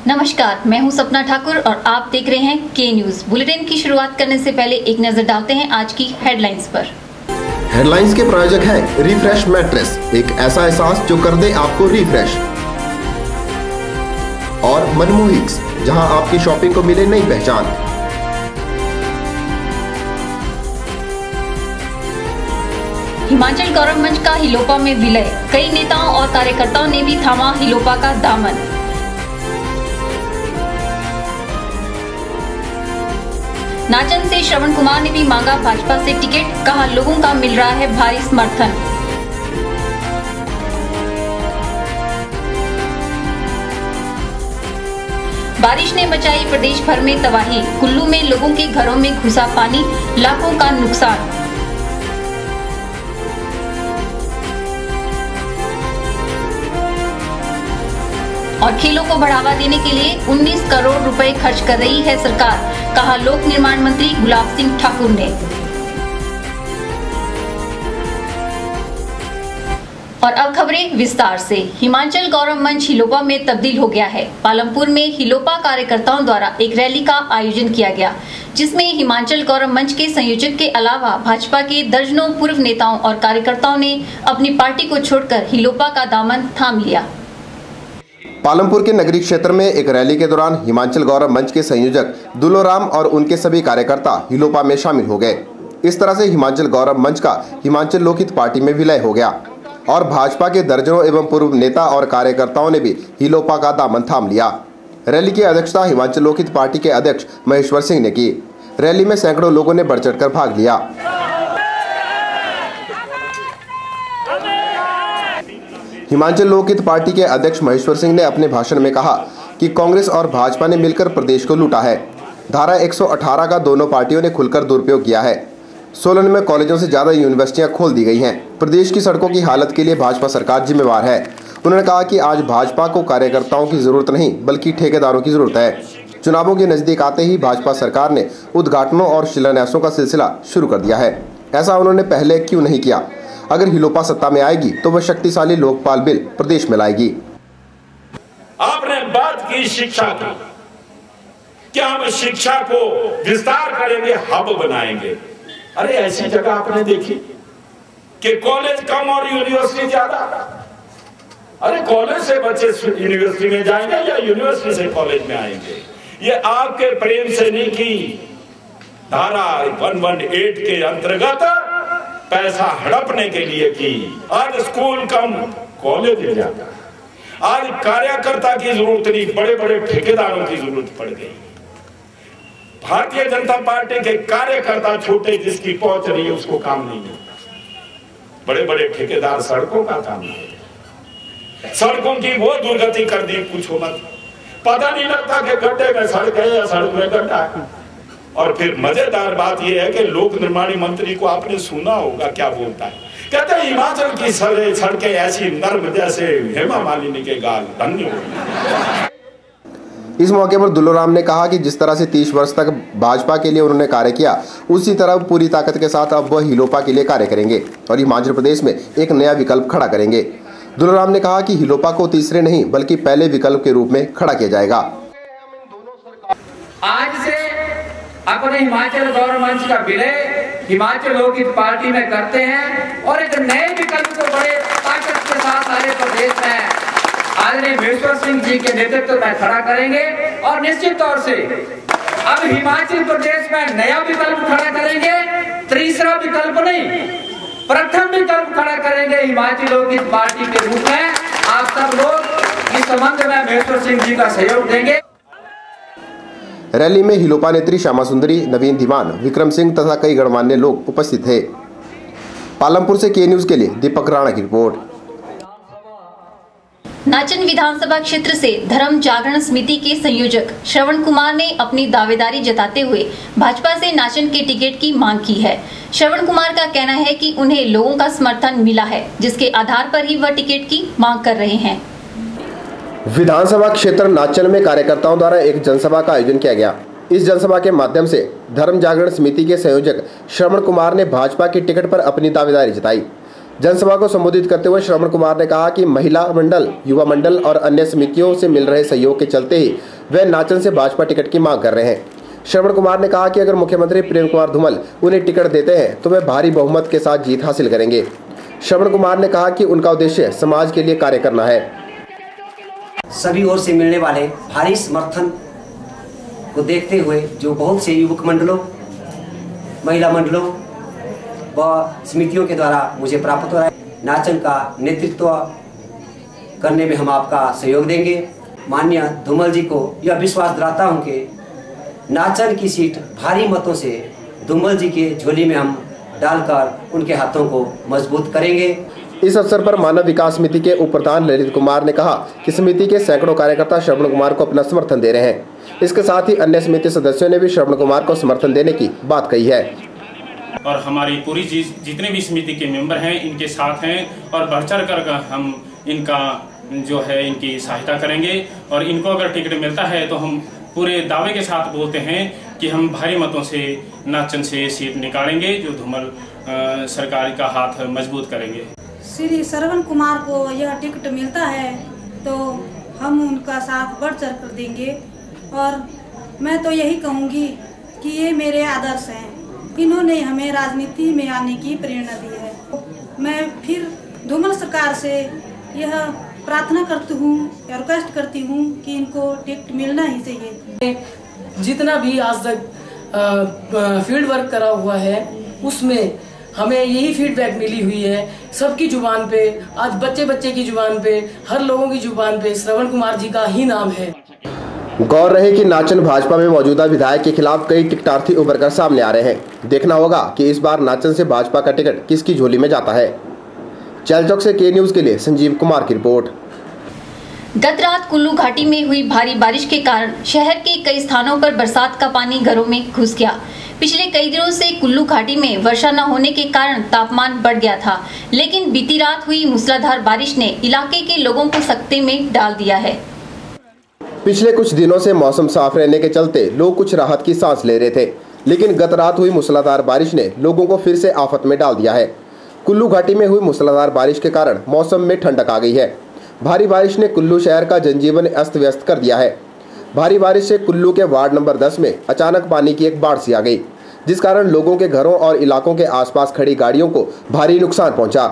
नमस्कार, मैं हूं सपना ठाकुर और आप देख रहे हैं के न्यूज। बुलेटिन की शुरुआत करने से पहले एक नजर डालते हैं आज की हेडलाइंस पर। हेडलाइंस के प्रायोजक है रिफ्रेश मैट्रेस, एक ऐसा एहसास जो कर दे आपको रिफ्रेश। और मनमोहिक्स, जहां आपकी शॉपिंग को मिले नई पहचान। हिमाचल गौरव मंच का हिलोपा में विलय, कई नेताओं और कार्यकर्ताओं ने भी थामा हिलोपा का दामन। नाचन से श्रवण कुमार ने भी मांगा भाजपा से टिकट, कहा लोगों का मिल रहा है भारी समर्थन। बारिश ने मचाई प्रदेश भर में तबाही, कुल्लू में लोगों के घरों में घुसा पानी, लाखों का नुकसान। और खेलों को बढ़ावा देने के लिए 19 करोड़ रुपए खर्च कर रही है सरकार, कहा लोक निर्माण मंत्री गुलाब सिंह ठाकुर ने। और अब खबरें विस्तार से। हिमाचल गौरव मंच हिलोपा में तब्दील हो गया है। पालमपुर में हिलोपा कार्यकर्ताओं द्वारा एक रैली का आयोजन किया गया, जिसमें हिमाचल गौरव मंच के संयोजक के अलावा भाजपा के दर्जनों पूर्व नेताओं और कार्यकर्ताओं ने अपनी पार्टी को छोड़कर हिलोपा का दामन थाम लिया। पालमपुर के नगरीय क्षेत्र में एक रैली के दौरान हिमाचल गौरव मंच के संयोजक दुलोराम और उनके सभी कार्यकर्ता हिलोपा में शामिल हो गए। इस तरह से हिमाचल गौरव मंच का हिमाचल लोकहित पार्टी में विलय हो गया और भाजपा के दर्जनों एवं पूर्व नेता और कार्यकर्ताओं ने भी हिलोपा का दामन थाम लिया। रैली की अध्यक्षता हिमाचल लोकहित पार्टी के अध्यक्ष महेश्वर सिंह ने की। रैली में सैकड़ों लोगों ने बढ़ चढ़कर भाग लिया। हिमाचल लोकहित पार्टी के अध्यक्ष महेश्वर सिंह ने अपने भाषण में कहा कि कांग्रेस और भाजपा ने मिलकर प्रदेश को लूटा है। धारा 118 का दोनों पार्टियों ने खुलकर दुरुपयोग किया है। सोलन में कॉलेजों से ज्यादा यूनिवर्सिटियां खोल दी गई हैं। प्रदेश की सड़कों की हालत के लिए भाजपा सरकार जिम्मेवार है। उन्होंने कहा कि आज भाजपा को कार्यकर्ताओं की जरूरत नहीं बल्कि ठेकेदारों की जरूरत है। चुनावों के नजदीक आते ही भाजपा सरकार ने उद्घाटनों और शिलान्यासों का सिलसिला शुरू कर दिया है। ऐसा उन्होंने पहले क्यों नहीं किया? अगर हिलोपा सत्ता में आएगी तो वह शक्तिशाली लोकपाल बिल प्रदेश में लाएगी। आपने बात की शिक्षा की, क्या हम शिक्षा को विस्तार करेंगे, हब बनाएंगे? अरे ऐसी जगह आपने देखी कि कॉलेज कम और यूनिवर्सिटी ज्यादा। अरे कॉलेज से बच्चे यूनिवर्सिटी में जाएंगे या यूनिवर्सिटी से कॉलेज में आएंगे? ये आपके प्रेम से नहीं की, धारा 118 के अंतर्गत पैसा हड़पने के लिए की। आज स्कूल कम कॉलेज ज्यादा। आज कार्यकर्ता की जरूरत नहीं, बड़े बड़े ठेकेदारों की जरूरत पड़ गई। भारतीय जनता पार्टी के कार्यकर्ता छोटे, जिसकी पहुंच नहीं है उसको काम नहीं मिलता। बड़े बड़े ठेकेदार सड़कों का काम नहीं, सड़कों की वो दुर्गति कर दी, पूछो मत। पता नहीं लगता कि गड्ढे में सड़क है या सड़क में गड्ढा है। और फिर मजेदार बात यह है कि लोक निर्माण मंत्री को आपने सुना होगा क्या बोलता है, कहते हैं हिमाचल की सड़कें ऐसी नर्म जैसे हेमा मालिनी के गाल। धन्यवाद। इस मौके पर दुलोराम ने कहा कि जिस तरह से 30 वर्ष तक भाजपा के लिए उन्होंने कार्य किया, उसी तरह पूरी ताकत के साथ अब वह हिलोपा के लिए कार्य करेंगे और हिमाचल प्रदेश में एक नया विकल्प खड़ा करेंगे। दुलोराम ने कहा कि हिलोपा को तीसरे नहीं बल्कि पहले विकल्प के रूप में खड़ा किया जाएगा। आज से अपने हिमाचल गौरव मंच का विलय हिमाचल लोकहित पार्टी में करते हैं और एक नए विकल्प को बड़े ताकत के साथ सारे प्रदेश में आदरणीय महेश्वर सिंह जी के नेतृत्व में खड़ा करेंगे। और निश्चित तौर से अब हिमाचल प्रदेश में नया विकल्प खड़ा करेंगे, तीसरा विकल्प नहीं, प्रथम विकल्प खड़ा करेंगे हिमाचल लोकहित पार्टी के रूप में। आप सब लोग इस संबंध में महेश्वर सिंह जी का सहयोग देंगे। रैली में हिलोपा नेत्री श्यामा सुंदरी, नवीन धीमान, विक्रम सिंह तथा कई गणमान्य लोग उपस्थित थे। पालमपुर से के न्यूज के लिए दीपक राणा की रिपोर्ट। नाचन विधानसभा क्षेत्र से धर्म जागरण समिति के संयोजक श्रवण कुमार ने अपनी दावेदारी जताते हुए भाजपा से नाचन के टिकट की मांग की है। श्रवण कुमार का कहना है कि उन्हें लोगों का समर्थन मिला है, जिसके आधार पर ही वह टिकट की मांग कर रहे हैं। विधानसभा क्षेत्र नाचन में कार्यकर्ताओं द्वारा एक जनसभा का आयोजन किया गया। इस जनसभा के माध्यम से धर्म जागरण समिति के संयोजक श्रवण कुमार ने भाजपा की टिकट पर अपनी दावेदारी जताई। जनसभा को संबोधित करते हुए श्रवण कुमार ने कहा कि महिला मंडल, युवा मंडल और अन्य समितियों से मिल रहे सहयोग के चलते ही वे नाचन से भाजपा टिकट की मांग कर रहे हैं। श्रवण कुमार ने कहा कि अगर मुख्यमंत्री प्रेम कुमार धूमल उन्हें टिकट देते हैं तो वे भारी बहुमत के साथ जीत हासिल करेंगे। श्रवण कुमार ने कहा कि उनका उद्देश्य समाज के लिए कार्य करना है। सभी ओर से मिलने वाले भारी समर्थन को देखते हुए जो बहुत से युवक मंडलों, महिला मंडलों व समितियों के द्वारा मुझे प्राप्त हो रहा है, नाचन का नेतृत्व करने में हम आपका सहयोग देंगे। माननीय धूमल जी को यह विश्वास दिलाता हूं कि नाचन की सीट भारी मतों से धूमल जी के झोली में हम डालकर उनके हाथों को मजबूत करेंगे। इस अवसर पर मानव विकास समिति के उप प्रधान ललित कुमार ने कहा कि समिति के सैकड़ों कार्यकर्ता श्रवण कुमार को अपना समर्थन दे रहे हैं। इसके साथ ही अन्य समिति सदस्यों ने भी श्रवण कुमार को समर्थन देने की बात कही है। और हमारी पूरी जितने भी समिति के मेंबर हैं इनके साथ हैं और बढ़ चढ़ कर हम इनका जो है इनकी सहायता करेंगे। और इनको अगर टिकट मिलता है तो हम पूरे दावे के साथ बोलते हैं कि हम भारी मतों से नाचन से सीट निकालेंगे, जो धूमल सरकार का हाथ मजबूत करेंगे। श्री श्रवण कुमार को यह टिकट मिलता है तो हम उनका साथ बढ़ चढ़ कर देंगे। और मैं तो यही कहूँगी कि ये मेरे आदर्श हैं, इन्होंने हमें राजनीति में आने की प्रेरणा दी है। मैं फिर धूमल सरकार से यह प्रार्थना करती हूँ, रिक्वेस्ट करती हूँ कि इनको टिकट मिलना ही चाहिए। जितना भी आज तक फील्ड वर्क करा हुआ है उसमें हमें यही फीडबैक मिली हुई है। सबकी जुबान पे, आज बच्चे बच्चे की जुबान पे, हर लोगों की जुबान पे श्रवण कुमार जी का ही नाम है। गौर रहे कि नाचन भाजपा में मौजूदा विधायक के खिलाफ कई टिकटार्थी उभर कर सामने आ रहे हैं। देखना होगा कि इस बार नाचन से भाजपा का टिकट किसकी झोली में जाता है। चैलचौक से के न्यूज के लिए संजीव कुमार की रिपोर्ट। गत रात कुल्लू घाटी में हुई भारी बारिश के कारण शहर के कई स्थानों पर बरसात का पानी घरों में घुस गया। पिछले कई दिनों से कुल्लू घाटी में वर्षा न होने के कारण तापमान बढ़ गया था, लेकिन बीती रात हुई मूसलाधार बारिश ने इलाके के लोगों को सकते में डाल दिया है। पिछले कुछ दिनों से मौसम साफ रहने के चलते लोग कुछ राहत की सांस ले रहे थे, लेकिन गत रात हुई मूसलाधार बारिश ने लोगों को फिर से आफत में डाल दिया है। कुल्लू घाटी में हुई मूसलाधार बारिश के कारण मौसम में ठंडक आ गई है। भारी बारिश ने कुल्लू शहर का जनजीवन अस्त व्यस्त कर दिया है। भारी बारिश से कुल्लू के वार्ड नंबर 10 में अचानक पानी की एक बाढ़ सी आ गई, जिस कारण लोगों के घरों और इलाकों के आसपास खड़ी गाड़ियों को भारी नुकसान पहुंचा।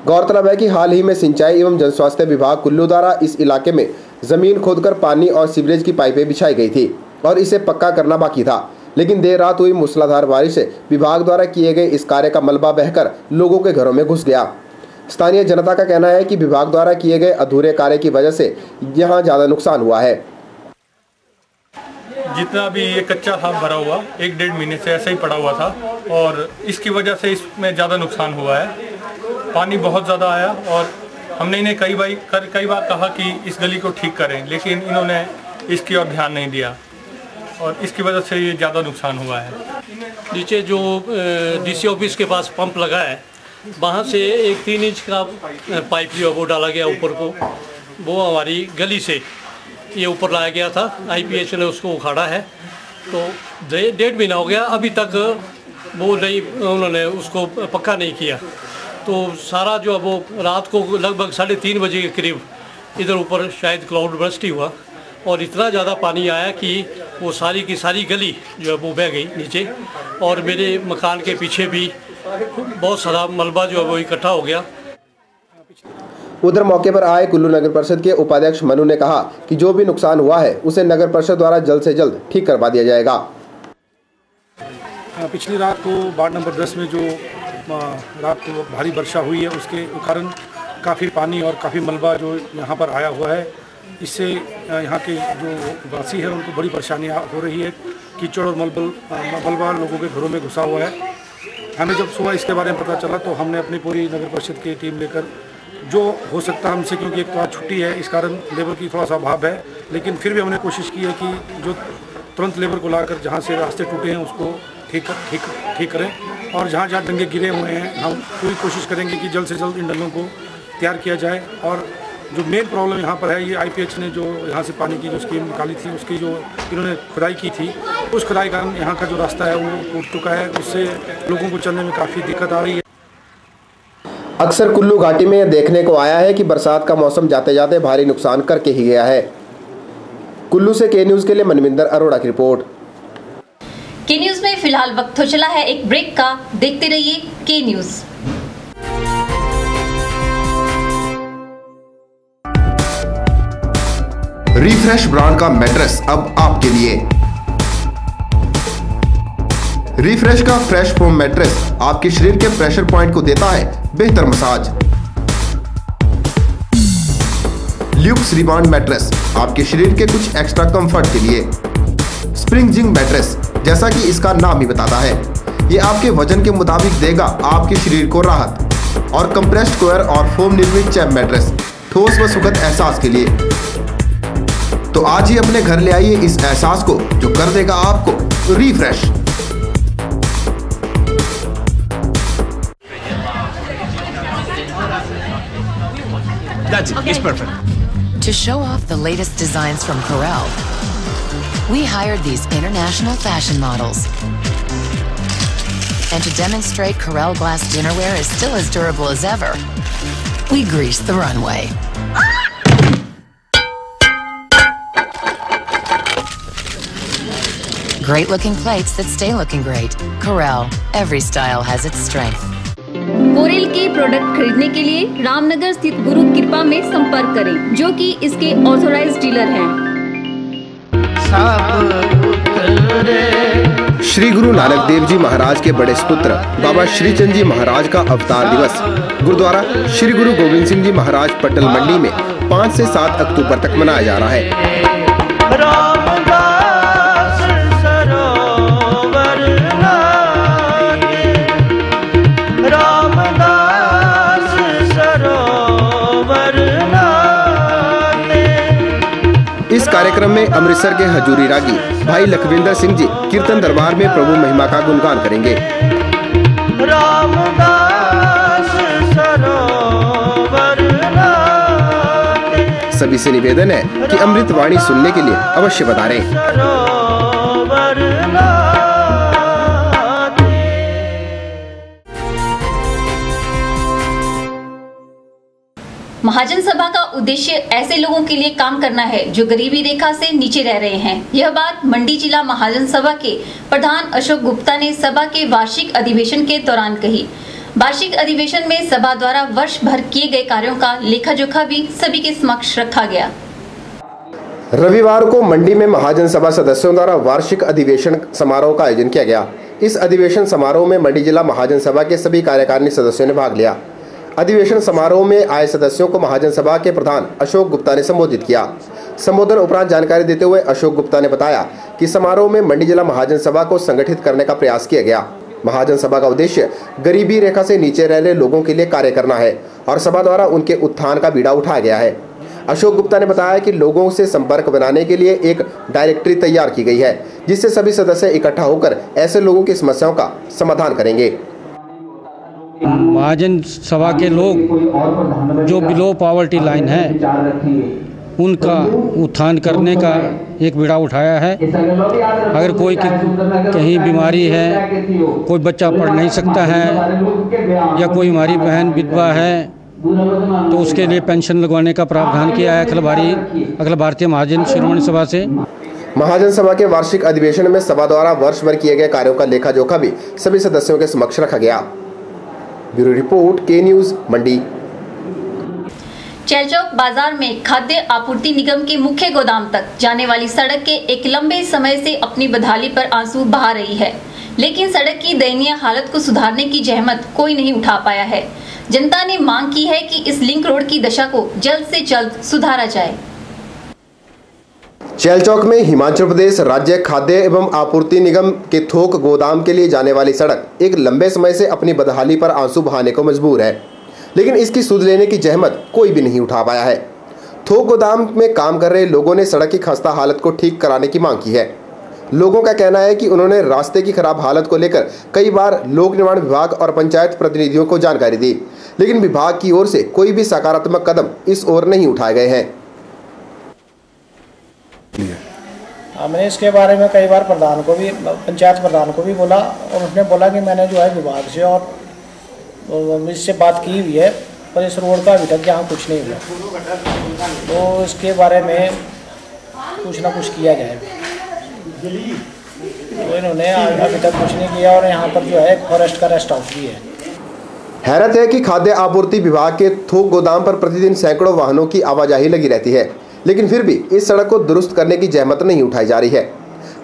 गौरतलब है कि हाल ही में सिंचाई एवं जनस्वास्थ्य विभाग कुल्लू द्वारा इस इलाके में जमीन खोदकर पानी और सीवरेज की पाइपें बिछाई गई थी और इसे पक्का करना बाकी था, लेकिन देर रात हुई मूसलाधार बारिश से विभाग द्वारा किए गए इस कार्य का मलबा बहकर लोगों के घरों में घुस गया। स्थानीय जनता का कहना है कि विभाग द्वारा किए गए अधूरे कार्य की वजह से यहां ज्यादा नुकसान हुआ है। जितना भी ये कच्चा था भरा हुआ 1-1.5 महीने से ऐसा ही पड़ा हुआ था और इसकी वजह से इसमें ज़्यादा नुकसान हुआ है। पानी बहुत ज़्यादा आया और हमने इन्हें कई बार कहा कि इस गली को ठीक करें, लेकिन इन्होंने इसकी ओर ध्यान नहीं दिया और इसकी वजह से ये ज़्यादा नुकसान हुआ है। नीचे जो डीसी ऑफिस के पास पंप लगा है, वहाँ से एक 3 इंच का पाइप जो है वो डाला गया ऊपर को, वो हमारी गली से ये ऊपर लाया गया था। IPH ने उसको उखाड़ा है, तो 1.5 महीना हो गया, अभी तक वो नहीं, उन्होंने उसको पक्का नहीं किया। तो सारा जो है वो रात को लगभग 3:30 बजे के करीब इधर ऊपर शायद क्लाउड बर्स्ट ही हुआ और इतना ज़्यादा पानी आया कि वो सारी की सारी गली जो है वो बह गई नीचे और मेरे मकान के पीछे भी बहुत सारा मलबा जो है वो इकट्ठा हो गया। उधर मौके पर आए कुल्लू नगर परिषद के उपाध्यक्ष मनु ने कहा कि जो भी नुकसान हुआ है उसे नगर परिषद द्वारा जल्द से जल्द ठीक करवा दिया जाएगा। पिछली रात को वार्ड नंबर 10 में जो रात को भारी वर्षा हुई है उसके कारण काफ़ी पानी और काफ़ी मलबा जो यहाँ पर आया हुआ है, इससे यहाँ के जो वासी है उनको बड़ी परेशानियाँ हो रही है। कीचड़ और मलबा लोगों के घरों में घुसा हुआ है। हमें जब सुबह इसके बारे में पता चला तो हमने अपनी पूरी नगर परिषद की टीम लेकर जो हो सकता हमसे, क्योंकि एक तो आज छुट्टी है इस कारण लेबर की थोड़ा सा अभाव है, लेकिन फिर भी हमने कोशिश की है कि जो तुरंत लेबर को लाकर जहाँ से रास्ते टूटे हैं उसको ठीक करें और जहाँ डंगे गिरे हुए हैं हम पूरी कोशिश करेंगे कि जल्द से जल्द इन डंगों को तैयार किया जाए। और जो मेन प्रॉब्लम यहाँ पर है, ये IPH ने जो यहाँ से पानी की जो स्कीम निकाली थी उसकी जो इन्होंने खुदाई की थी, उस खुदाई के कारण यहाँ का जो रास्ता है वो टूट चुका है, उससे लोगों को चलने में काफ़ी दिक्कत आ रही है। अक्सर कुल्लू घाटी में यह देखने को आया है कि बरसात का मौसम जाते जाते भारी नुकसान करके ही गया है। कुल्लू से के न्यूज के लिए मनविंदर अरोड़ा की रिपोर्ट। के न्यूज में फिलहाल वक्त हो चला है एक ब्रेक का। देखते रहिए के न्यूज। रिफ्रेश ब्रांड का मैट्रेस अब आपके लिए। रिफ्रेश का फ्रेश फोम मैट्रेस आपके शरीर के प्रेशर पॉइंट को देता है बेहतर मसाज। ल्यूक्स रिबाउंड मैट्रेस आपके शरीर के कुछ एक्स्ट्रा कंफर्ट के लिए। स्प्रिंग जिंक मैट्रेस, जैसा कि इसका नाम ही बताता है, ये आपके वजन के मुताबिक देगा आपके शरीर को राहत। और कंप्रेस्ड कोयर और फोम निर्मित चैप मैट्रेस ठोस व सुखद एहसास के लिए। तो आज ही अपने घर ले आइए इस एहसास को जो कर देगा आपको refresh. That's it. It's perfect. To show off the latest designs from Corel, we hired these international fashion models. And to demonstrate Corel glass dinnerware is still as durable as ever, we greased the runway. Great looking plates that stay looking great. Corel, every style has its strength. Corel के product खरीदने के लिए रामनगर स्थित गुरु कृपा में संपर्क करें, जो कि इसके ऑथोराइज्ड डीलर हैं। श्री गुरु नानक देव जी महाराज के बड़े सुपुत्र बाबा श्री चंद जी महाराज का अवतार दिवस गुरुद्वारा श्री गुरु गोविंद सिंह जी महाराज पटल मंडी में 5 से 7 अक्टूबर तक मनाया जा रहा है। इस कार्यक्रम में अमृतसर के हजूरी रागी भाई लखविंदर सिंह जी कीर्तन दरबार में प्रभु महिमा का गुणगान करेंगे। सभी से निवेदन है कि अमृत वाणी सुनने के लिए अवश्य पधारें। महाजन सभा का उद्देश्य ऐसे लोगों के लिए काम करना है जो गरीबी रेखा से नीचे रह रहे हैं। यह बात मंडी जिला महाजन सभा के प्रधान अशोक गुप्ता ने सभा के वार्षिक अधिवेशन के दौरान कही। वार्षिक अधिवेशन में सभा द्वारा वर्ष भर किए गए कार्यों का लेखा जोखा भी सभी के समक्ष रखा गया। रविवार को मंडी में महाजन सभा सदस्यों द्वारा वार्षिक अधिवेशन समारोह का आयोजन किया गया। इस अधिवेशन समारोह में मंडी जिला महाजन सभा के सभी कार्यकारिणी सदस्यों ने भाग लिया। अधिवेशन समारोह में आए सदस्यों को महाजन सभा के प्रधान अशोक गुप्ता ने संबोधित किया। संबोधन उपरांत जानकारी देते हुए अशोक गुप्ता ने बताया कि समारोह में मंडी जिला महाजन सभा को संगठित करने का प्रयास किया गया। महाजन सभा का उद्देश्य गरीबी रेखा से नीचे रह रहे लोगों के लिए कार्य करना है और सभा द्वारा उनके उत्थान का बीड़ा उठाया गया है। अशोक गुप्ता ने बताया कि लोगों से संपर्क बनाने के लिए एक डायरेक्टरी तैयार की गई है, जिससे सभी सदस्य इकट्ठा होकर ऐसे लोगों की समस्याओं का समाधान करेंगे। महाजन सभा के लोग जो बिलो पॉवर्टी लाइन है उनका उत्थान करने का एक बीड़ा उठाया है। अगर कोई कहीं बीमारी है, कोई बच्चा पढ़ नहीं सकता है या कोई हमारी बहन विधवा है तो उसके लिए पेंशन लगवाने का प्रावधान किया है अखिल भारतीय महाजन शिरोमणि सभा से। महाजन सभा के वार्षिक अधिवेशन में सभा द्वारा वर्ष भर किए गए कार्यों का लेखा जोखा भी सभी सदस्यों के समक्ष रखा गया। ब्यूरो रिपोर्ट, के न्यूज मंडी। चैलचौक बाजार में खाद्य आपूर्ति निगम के मुख्य गोदाम तक जाने वाली सड़क के एक लंबे समय से अपनी बदहाली पर आंसू बहा रही है, लेकिन सड़क की दयनीय हालत को सुधारने की जहमत कोई नहीं उठा पाया है। जनता ने मांग की है कि इस लिंक रोड की दशा को जल्द से जल्द सुधारा जाए। चैलचौक में हिमाचल प्रदेश राज्य खाद्य एवं आपूर्ति निगम के थोक गोदाम के लिए जाने वाली सड़क एक लंबे समय से अपनी बदहाली पर आंसू बहाने को मजबूर है, लेकिन इसकी सुध लेने की जहमत कोई भी नहीं उठा पाया है। थोक गोदाम में काम कर रहे लोगों ने सड़क की खस्ता हालत को ठीक कराने की मांग की है। लोगों का कहना है कि उन्होंने रास्ते की खराब हालत को लेकर कई बार लोक निर्माण विभाग और पंचायत प्रतिनिधियों को जानकारी दी, लेकिन विभाग की ओर से कोई भी सकारात्मक कदम इस ओर नहीं उठाए गए हैं। हमने इसके बारे में कई बार प्रधान को भी, पंचायत प्रधान को भी बोला और उसने बोला कि मैंने जो है विभाग से और इससे बात की हुई है, पर इस रोड का अभी तक यहाँ कुछ नहीं हुआ, तो इसके बारे में कुछ ना कुछ किया जाए। तो इन्होंने अभी तक कुछ नहीं किया और यहाँ पर जो है फॉरेस्ट का रेस्ट हाउस भी है। हैरत है कि खाद्य आपूर्ति विभाग के थोक गोदाम पर प्रतिदिन सैकड़ों वाहनों की आवाजाही लगी रहती है, लेकिन फिर भी इस सड़क को दुरुस्त करने की जहमत नहीं उठाई जा रही है।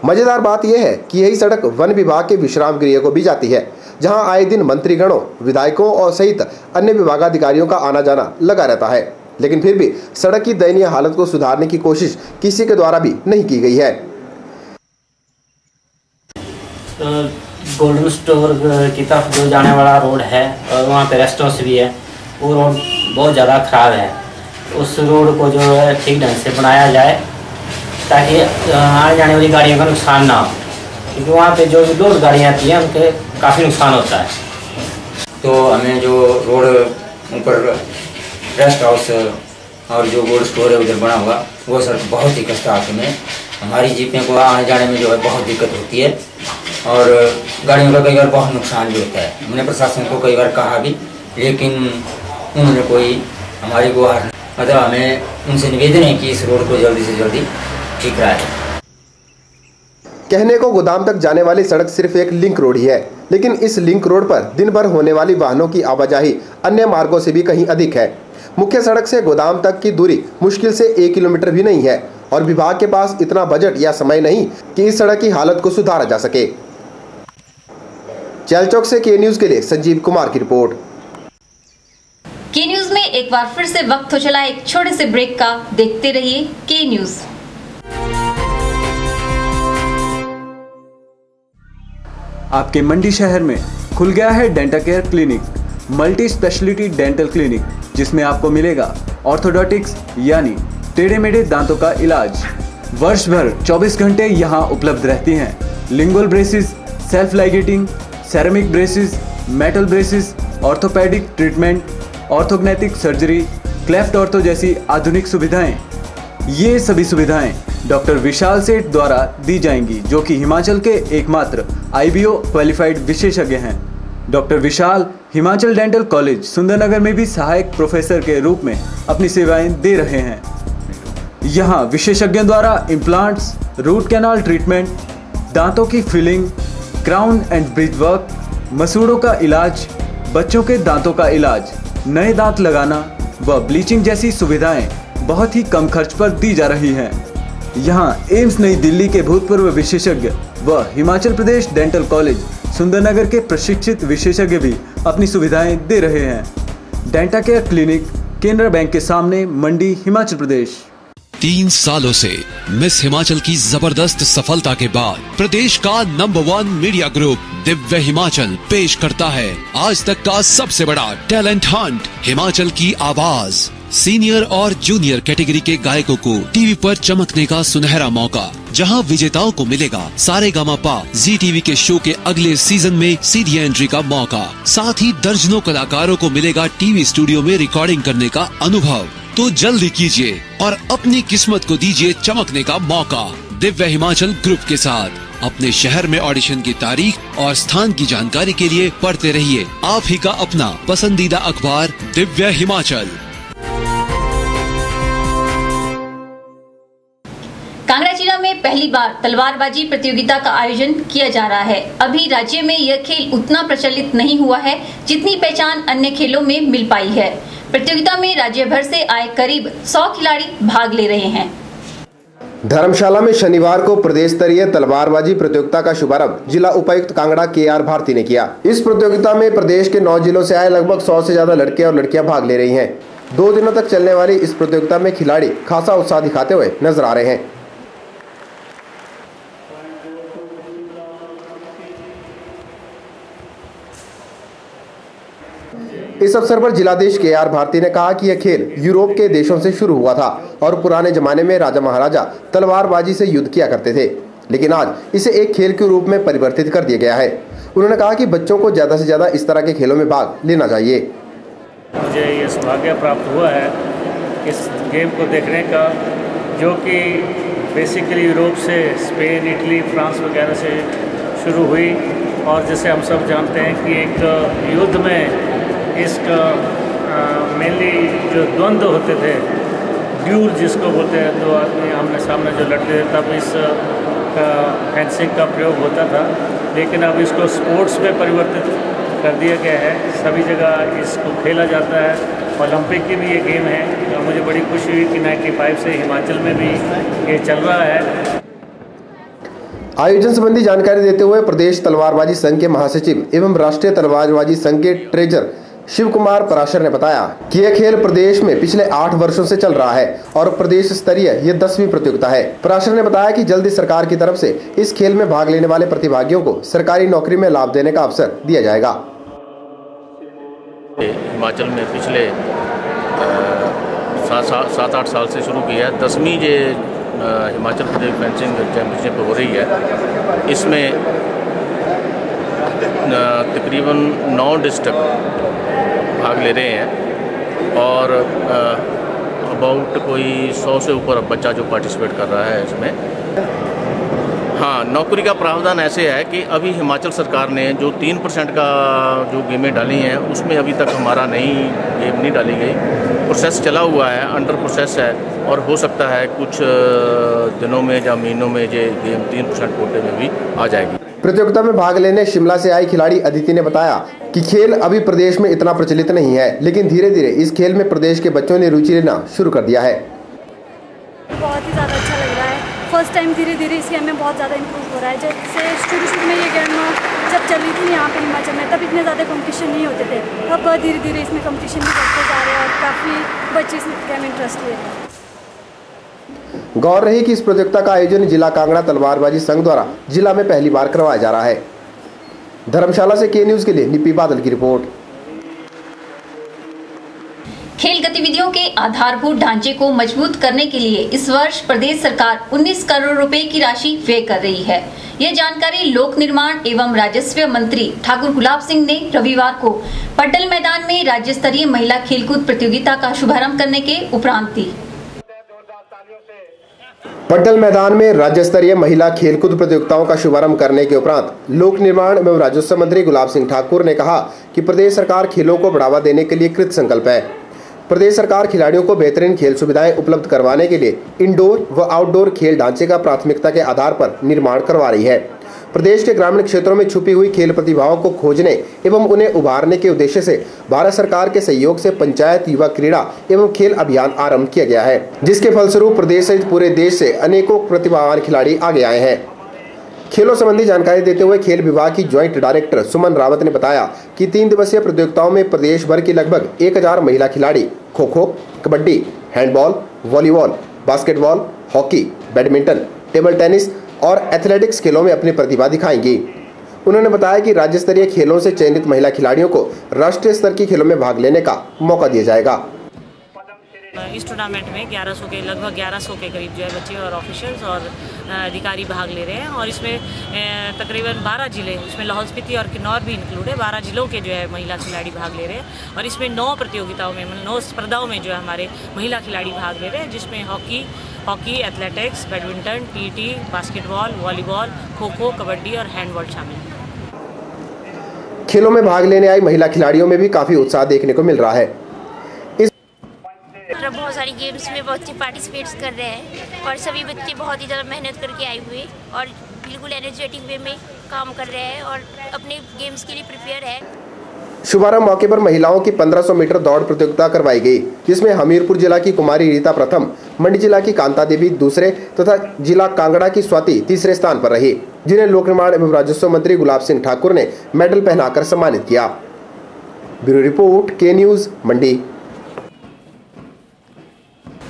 मजेदार बात यह है कि यही सड़क वन विभाग के विश्राम गृह को भी जाती है, जहां आए दिन मंत्रीगणों, विधायकों और सहित अन्य विभागाधिकारियों का आना जाना लगा रहता है, लेकिन फिर भी सड़क की दयनीय हालत को सुधारने की कोशिश किसी के द्वारा भी नहीं की गई है। गोल्डन स्टोर की तरफ जो जाने वाला रोड है और वहाँ पे रेस्ट हाउस भी है, वो रोड बहुत ज़्यादा ख़राब है। उस रोड को जो है ठीक ढंग से बनाया जाए ताकि आने जाने वाली गाड़ियों का नुकसान ना हो, क्योंकि वहाँ पे जो लोड गाड़ियाँ आती हैं उनके काफ़ी नुकसान होता है। तो हमें जो रोड ऊपर रेस्ट हाउस और जो गोल्ड स्टोर है उधर बना हुआ, वो सड़क बहुत ही कष्टार्थ में हमारी जीपें को आने जाने में जो है बहुत दिक्कत होती है और गाड़ियों का कई बार बहुत नुकसान भी होता है। हमने प्रशासन को कई बार कहा भी, लेकिन उन्होंने कोई हमारी गुहार, मतलब हमें उनसे निवेदन है कि इस रोड को जल्दी से जल्दी ठीक कराएं। कहने को गोदाम तक जाने वाली सड़क सिर्फ एक लिंक रोड ही है, लेकिन इस लिंक रोड पर दिन भर होने वाली वाहनों की आवाजाही अन्य मार्गों से भी कहीं अधिक है। मुख्य सड़क से गोदाम तक की दूरी मुश्किल से 1 किलोमीटर भी नहीं है और विभाग के पास इतना बजट या समय नहीं कि इस सड़क की हालत को सुधारा जा सके। चैलचौक से के न्यूज के लिए संजीव कुमार की रिपोर्ट। के न्यूज में एक बार फिर से वक्त हो चला एक छोटे से ब्रेक का। देखते रहिए के न्यूज। आपके मंडी शहर में खुल गया है dental care clinic, multi speciality dental clinic, जिसमें आपको मिलेगा ऑर्थोडोंटिक्स यानी टेढ़े मेढ़े दांतों का इलाज। वर्ष भर 24 घंटे यहाँ उपलब्ध रहती हैं। Lingual braces, self ligating, ceramic braces, metal braces, orthopaedic treatment, orthognathic surgery, cleft ortho जैसी आधुनिक सुविधाएं। ये सभी सुविधाएं डॉक्टर विशाल सेठ द्वारा दी जाएंगी, जो कि हिमाचल के एकमात्र IBO क्वालिफाइड विशेषज्ञ हैं। डॉक्टर विशाल हिमाचल डेंटल कॉलेज सुंदरनगर में भी सहायक प्रोफेसर के रूप में अपनी सेवाएं दे रहे हैं। यहाँ विशेषज्ञों द्वारा इम्प्लांट्स, रूट कैनाल ट्रीटमेंट, दांतों की filling, crown and bridge work, मसूड़ों का इलाज, बच्चों के दांतों का इलाज, नए दांत लगाना व ब्लीचिंग जैसी सुविधाएं बहुत ही कम खर्च पर दी जा रही हैं। यहाँ एम्स नई दिल्ली के भूतपूर्व विशेषज्ञ व हिमाचल प्रदेश डेंटल कॉलेज सुंदरनगर के प्रशिक्षित विशेषज्ञ भी अपनी सुविधाएं दे रहे हैं। Denta care clinic, Canara bank के सामने, मंडी, हिमाचल प्रदेश। 3 सालों से मिस हिमाचल की जबरदस्त सफलता के बाद प्रदेश का number 1 media group Divya Himachal पेश करता है आज तक का सबसे बड़ा टैलेंट हंट, हिमाचल की आवाज। सीनियर और जूनियर कैटेगरी के गायकों को टीवी पर चमकने का सुनहरा मौका, जहां विजेताओं को मिलेगा सारेगामापा जी टीवी के शो के अगले सीजन में सीधी एंट्री का मौका। साथ ही दर्जनों कलाकारों को मिलेगा टीवी स्टूडियो में रिकॉर्डिंग करने का अनुभव। तो जल्दी कीजिए और अपनी किस्मत को दीजिए चमकने का मौका दिव्य हिमाचल ग्रुप के साथ। अपने शहर में ऑडिशन की तारीख और स्थान की जानकारी के लिए पढ़ते रहिए आप ही का अपना पसंदीदा अखबार दिव्य हिमाचल। कांगड़ा जिला में पहली बार तलवारबाजी प्रतियोगिता का आयोजन किया जा रहा है। अभी राज्य में यह खेल उतना प्रचलित नहीं हुआ है जितनी पहचान अन्य खेलों में मिल पाई है। प्रतियोगिता में राज्य भर से आए करीब 100 खिलाड़ी भाग ले रहे हैं। धर्मशाला में शनिवार को प्रदेश स्तरीय तलवारबाजी प्रतियोगिता का शुभारंभ जिला उपायुक्त कांगड़ा KR भारती ने किया। इस प्रतियोगिता में प्रदेश के 9 जिलों से आए लगभग 100 से ज्यादा लड़के और लड़कियां भाग ले रही हैं। 2 दिनों तक चलने वाली इस प्रतियोगिता में खिलाड़ी खासा उत्साह दिखाते हुए नजर आ रहे हैं। इस अवसर पर जिलाधीश KR भारती ने कहा कि यह खेल यूरोप के देशों से शुरू हुआ था और पुराने जमाने में राजा महाराजा तलवारबाजी से युद्ध किया करते थे, लेकिन आज इसे एक खेल के रूप में परिवर्तित कर दिया गया है। उन्होंने कहा कि बच्चों को ज्यादा से ज्यादा इस तरह के खेलों में भाग लेना चाहिए। मुझे ये सौभाग्य प्राप्त हुआ है इस गेम को देखने का, जो कि बेसिकली यूरोप से, स्पेन, इटली, फ्रांस वगैरह से शुरू हुई और जैसे हम सब जानते हैं कि एक युद्ध में इसका मेनली जो द्वंद्व होते थे, ड्यूल जिसको बोलते हैं, दो आदमी आमने सामने जो लड़ते थे, तब इस फेंसिंग का प्रयोग होता था। लेकिन अब इसको स्पोर्ट्स में परिवर्तित कर दिया गया है, सभी जगह इसको खेला जाता है। ओलंपिक की भी ये गेम है। तो मुझे बड़ी खुशी हुई कि 95 से हिमाचल में भी ये चल रहा है। आयोजन संबंधी जानकारी देते हुए प्रदेश तलवारबाजी संघ के महासचिव एवं राष्ट्रीय तलवारबाजी संघ के ट्रेजर शिव कुमार पराशर ने बताया कि यह खेल प्रदेश में पिछले 8 वर्षों से चल रहा है और प्रदेश स्तरीय ये 10वीं प्रतियोगिता है। पराशर ने बताया कि जल्दी सरकार की तरफ से इस खेल में भाग लेने वाले प्रतिभागियों को सरकारी नौकरी में लाभ देने का अवसर दिया जाएगा। हिमाचल में पिछले 7-8 साल से शुरू किया है। 10वीं जो हिमाचल प्रदेश फेंसिंग चैंपियनशिप हो रही है, इसमें तकरीबन 9 डिस्ट्रिक्ट भाग ले रहे हैं और अबाउट कोई 100 से ऊपर बच्चा जो पार्टिसिपेट कर रहा है इसमें। हाँ, नौकरी का प्रावधान ऐसे है कि अभी हिमाचल सरकार ने जो 3% का जो गेमें डाली हैं, उसमें अभी तक हमारा नई गेम नहीं डाली गई। प्रोसेस चला हुआ है, अंडर प्रोसेस है और हो सकता है कुछ दिनों में या महीनों में ये गेम 3% कोटे में भी आ जाएगी। प्रतियोगिता में भाग लेने शिमला से आई खिलाड़ी अदिति ने बताया कि खेल अभी प्रदेश में इतना प्रचलित नहीं है, लेकिन धीरे धीरे इस खेल में प्रदेश के बच्चों ने रुचि लेना शुरू कर दिया है। बहुत ही ज़्यादा अच्छा लग रहा है। फर्स्ट टाइम धीरे धीरे इस गेम में बहुत ज़्यादा इम्प्रूव हो रहा है। जैसे शुरू में ये गेम जब चल रही थी यहाँ पे हिमाचल में, तब इतने ज़्यादा कंपटीशन नहीं होते थे। अब धीरे धीरे इसमें कंपटीशन भी बढ़ते जा रहे हैं और काफ़ी बच्चे इस गेम में इंटरेस्ट ले रहे हैं। गौर रही कि इस प्रतियोगिता का आयोजन जिला कांगड़ा तलवारबाजी संघ द्वारा जिला में पहली बार करवाया जा रहा है। धर्मशाला से के न्यूज के लिए निपी बादल की रिपोर्ट। खेल गतिविधियों के आधारभूत ढांचे को मजबूत करने के लिए इस वर्ष प्रदेश सरकार 19 करोड़ रुपए की राशि व्यय कर रही है। यह जानकारी लोक निर्माण एवं राजस्व मंत्री ठाकुर गुलाब सिंह ने रविवार को पड्डल मैदान में राज्य स्तरीय महिला खेलकूद प्रतियोगिता का शुभारंभ करने के उपरांत दी। पड्डल मैदान में राज्य स्तरीय महिला खेलकूद प्रतियोगिताओं का शुभारंभ करने के उपरांत लोक निर्माण एवं राजस्व मंत्री गुलाब सिंह ठाकुर ने कहा कि प्रदेश सरकार खेलों को बढ़ावा देने के लिए कृत संकल्प है। प्रदेश सरकार खिलाड़ियों को बेहतरीन खेल सुविधाएं उपलब्ध करवाने के लिए इंडोर व आउटडोर खेल ढांचे का प्राथमिकता के आधार पर निर्माण करवा रही है। प्रदेश के ग्रामीण क्षेत्रों में छुपी हुई खेल प्रतिभाओं को खोजने एवं उन्हें उभारने के उद्देश्य से भारत सरकार के सहयोग से पंचायत युवा क्रीड़ा एवं खेल अभियान आरंभ किया गया है, जिसके फलस्वरूप प्रदेश सहित पूरे देश से अनेकों प्रतिभावान खिलाड़ी आगे आए हैं। खेलों संबंधी जानकारी देते हुए खेल विभाग की ज्वाइंट डायरेक्टर सुमन रावत ने बताया कि 3 दिवसीय प्रतियोगिताओं में प्रदेश भर की लगभग 1000 महिला खिलाड़ी kho kho, kabaddi, handball, volleyball, basketball, hockey, badminton, table tennis और एथलेटिक्स खेलों में अपनी प्रतिभा दिखाएंगी। उन्होंने बताया कि राज्य स्तरीय खेलों से चयनित महिला खिलाड़ियों को राष्ट्रीय स्तर के खेलों में भाग लेने का मौका दिया जाएगा। इस टूर्नामेंट में लगभग 1100 के करीब जो है बच्चे और ऑफिशियल्स और अधिकारी भाग ले रहे हैं और इसमें तकरीबन 12 जिले, इसमें लाहौल स्पीति और किन्नौर भी इंक्लूड है, 12 जिलों के जो है महिला खिलाड़ी भाग ले रहे हैं और इसमें 9 प्रतियोगिताओं में 9 स्पर्धाओं में जो है हमारे महिला खिलाड़ी भाग ले रहे हैं, जिसमें hockey, athletics, badminton, PT, basketball, volleyball, kho kho, kabaddi और हैंडबॉल शामिल है। खेलों में भाग लेने आई महिला खिलाड़ियों में भी काफी उत्साह देखने को मिल रहा है। बहुत सारी गेम्स में बच्चे पार्टिसिपेट कर रहे हैं और सभी बच्चे बहुत ही ज़्यादा मेहनत करके आए हुए और बिल्कुल एनर्जेटिक वे में काम कर रहे हैं और अपने गेम्स के लिए प्रिपेयर है। शुभारंभ मौके पर महिलाओं की 1500 मीटर दौड़ प्रतियोगिता करवाई गई, जिसमें हमीरपुर जिला की कुमारी रीता प्रथम, मंडी जिला की कांता देवी दूसरे तथा जिला कांगड़ा की स्वाति तीसरे स्थान पर रही, जिन्हें लोक निर्माण एवं राजस्व मंत्री गुलाब सिंह ठाकुर ने मेडल पहनाकर सम्मानित किया। ब्यूरो रिपोर्ट, के न्यूज, मंडी।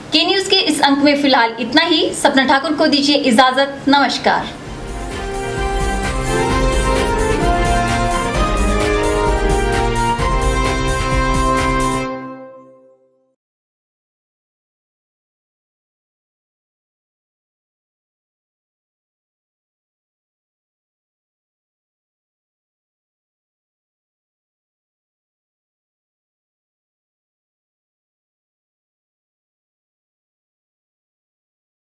के न्यूज के इस अंक में फिलहाल इतना ही। सपना ठाकुर को दीजिए इजाजत। नमस्कार।